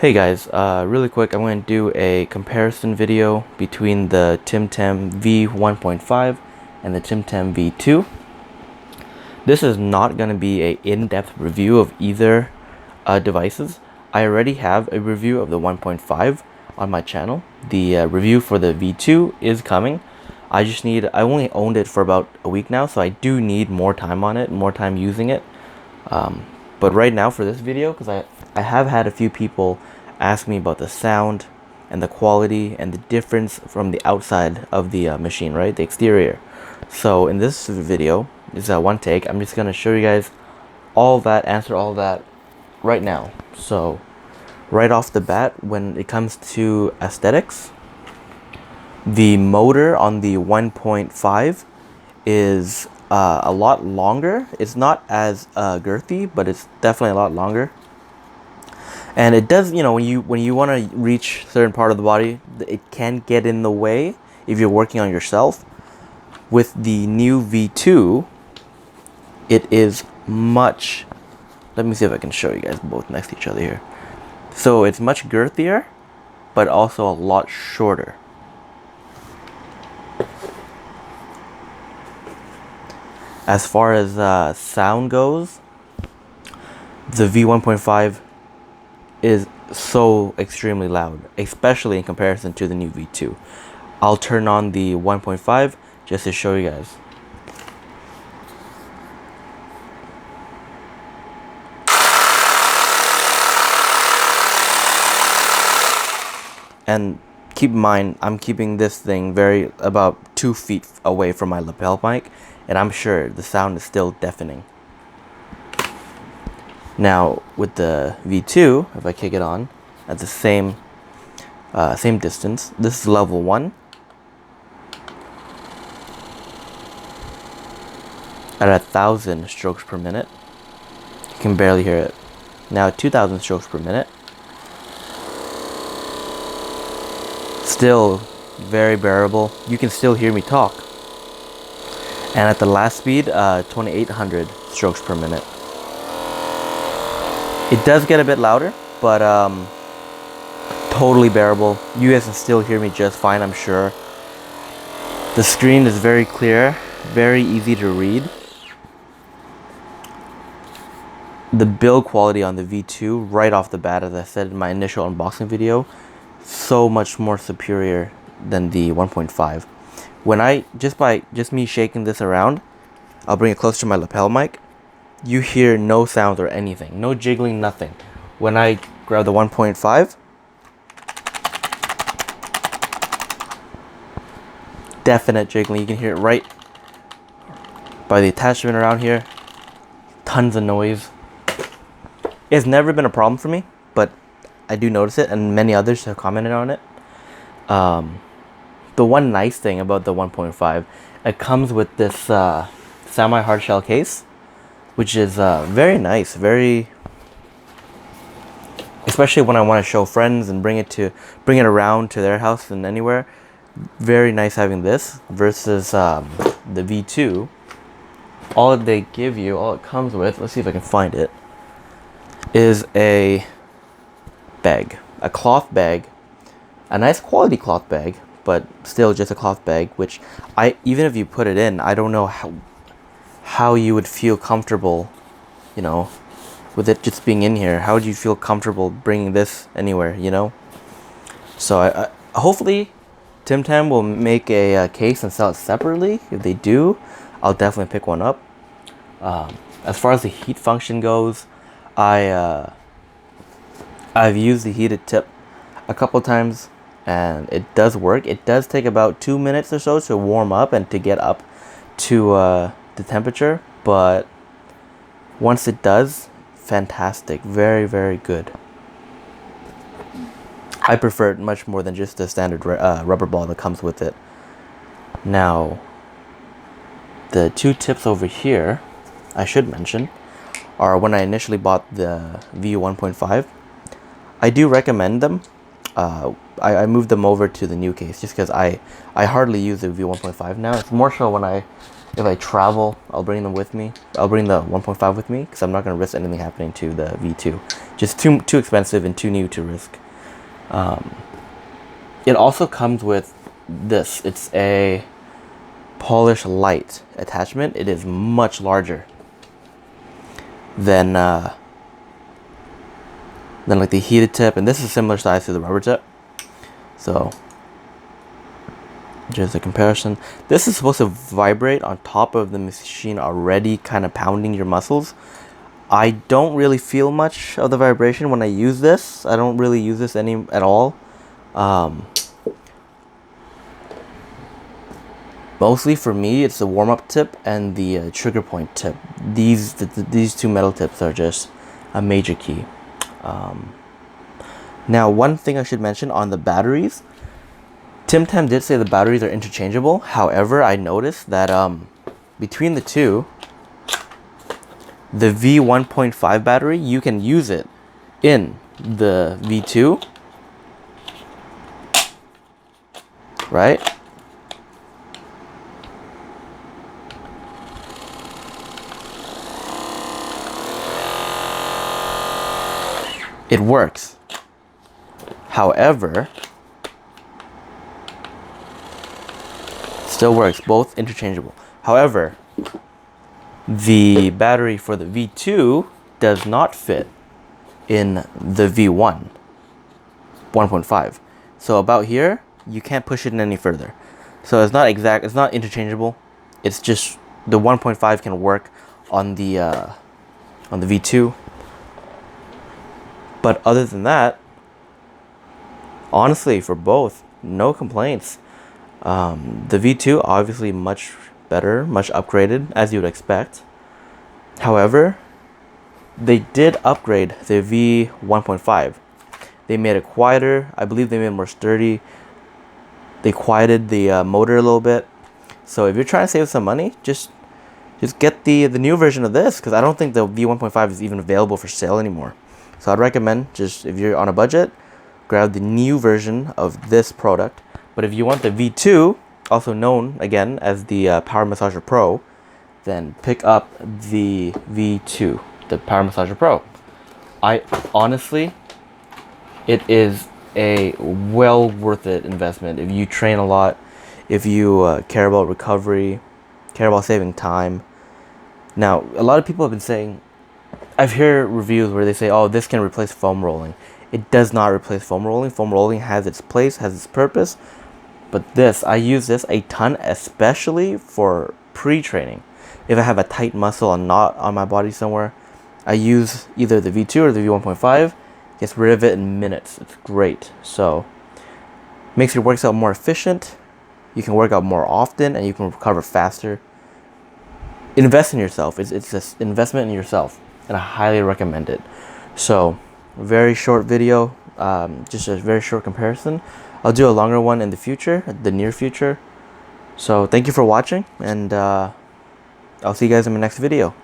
Hey guys, really quick, I'm going to do a comparison video between the Timtam V1.5 and the Timtam V2. This is not going to be an in-depth review of either devices. I already have a review of the 1.5 on my channel. The review for the V2 is coming. I only owned it for about a week now, so I do need more time on it, more time using it. But right now for this video, because I have had a few people ask me about the sound and the quality and the difference from the outside of the machine, right? The exterior. So in this video, this is one take. I'm just going to show you guys all that, answer all that right now. So right off the bat, when it comes to aesthetics, the motor on the 1.5 is a lot longer. It's not as girthy, but it's definitely a lot longer. And it does, you know, when you want to reach certain part of the body, it can get in the way if you're working on yourself. With the new V2, it is much. Let me see if I can show you guys both next to each other here. So it's much girthier, but also a lot shorter. As far as sound goes, the V1.5 is so extremely loud, especially in comparison to the new V2. I'll turn on the 1.5 just to show you guys. And keep in mind, I'm keeping this thing about 2 feet away from my lapel mic, and I'm sure the sound is still deafening. Now with the V2, if I kick it on at the same distance, this is level 1 at 1,000 strokes per minute. You can barely hear it. Now at 2,000 strokes per minute, still very bearable. You can still hear me talk. And at the last speed, 2,800 strokes per minute. It does get a bit louder, but totally bearable. You guys can still hear me just fine, I'm sure. The screen is very clear, very easy to read. The build quality on the V2 right off the bat, as I said in my initial unboxing video, so much more superior than the 1.5. When just me shaking this around, I'll bring it close to my lapel mic. You hear no sound or anything, no jiggling, nothing. When I grab the 1.5, definite jiggling. You can hear it right by the attachment around here. Tons of noise. It's never been a problem for me, but I do notice it, and many others have commented on it. The one nice thing about the 1.5, it comes with this semi-hard shell case, which is very nice, especially when I want to show friends and bring it around to their house and anywhere. Very nice having this versus the V2. All it comes with, let's see if I can find it, is a bag, a cloth bag, a nice quality cloth bag, but still just a cloth bag, which even if you put it in, I don't know how you would feel comfortable, you know, with it just being in here. How would you feel comfortable bringing this anywhere, you know? So I hopefully Timtam will make a case and sell it separately. If they do, I'll definitely pick one up. As far as the heat function goes, I've used the heated tip a couple times, and it does work. It does take about 2 minutes or so to warm up and to get up to the temperature, but once it does, fantastic. Very, very good. I prefer it much more than just the standard rubber ball that comes with it. Now, the 2 tips over here, I should mention, are when I initially bought the V1.5. I do recommend them. I moved them over to the new case just because I hardly use the V1.5 now. It's more so when I if I travel, I'll bring them with me. I'll bring the 1.5 with me because I'm not going to risk anything happening to the V2. Just too expensive and too new to risk. It also comes with this. It's a polish light attachment. It is much larger than like the heated tip, and this is similar size to the rubber tip. So just a comparison. This is supposed to vibrate on top of the machine already, kind of pounding your muscles. I don't really feel much of the vibration when I use this. I don't really use this at all. Mostly for me, it's the warm-up tip and the trigger point tip. These two metal tips are just a major key. Now, one thing I should mention on the batteries, Timtam did say the batteries are interchangeable. However, I noticed that between the two, the V1.5 battery, you can use it in the V2, right? It works. However, still works, both interchangeable. However, the battery for the V2 does not fit in the V1 1.5. So about here, you can't push it in any further. So it's not interchangeable. It's just the 1.5 can work on the V2. But other than that, honestly, for both, no complaints. The V2 obviously much better, much upgraded, as you would expect. However, they did upgrade the V1.5. They made it quieter. I believe they made it more sturdy. They quieted the motor a little bit. So if you're trying to save some money, just get the new version of this, because I don't think the V1.5 is even available for sale anymore. So I'd recommend, just if you're on a budget, grab the new version of this product. But if you want the V2, also known again as the Power Massager Pro, then pick up the V2, the Power Massager Pro. I honestly, it is a well worth it investment if you train a lot, if you care about recovery, care about saving time. Now, a lot of people have been saying, I've heard reviews where they say, oh, this can replace foam rolling. It does not replace foam rolling. Foam rolling has its place, has its purpose. But this, I use this a ton, especially for pre-training. If I have a tight muscle or knot on my body somewhere, I use either the V2 or the V1.5. Gets rid of it in minutes. It's great. So, makes your workout more efficient. You can work out more often and you can recover faster. Invest in yourself. It's an investment in yourself, and I highly recommend it. So, very short video, just a very short comparison. I'll do a longer one in the future, the near future. So thank you for watching, and I'll see you guys in my next video.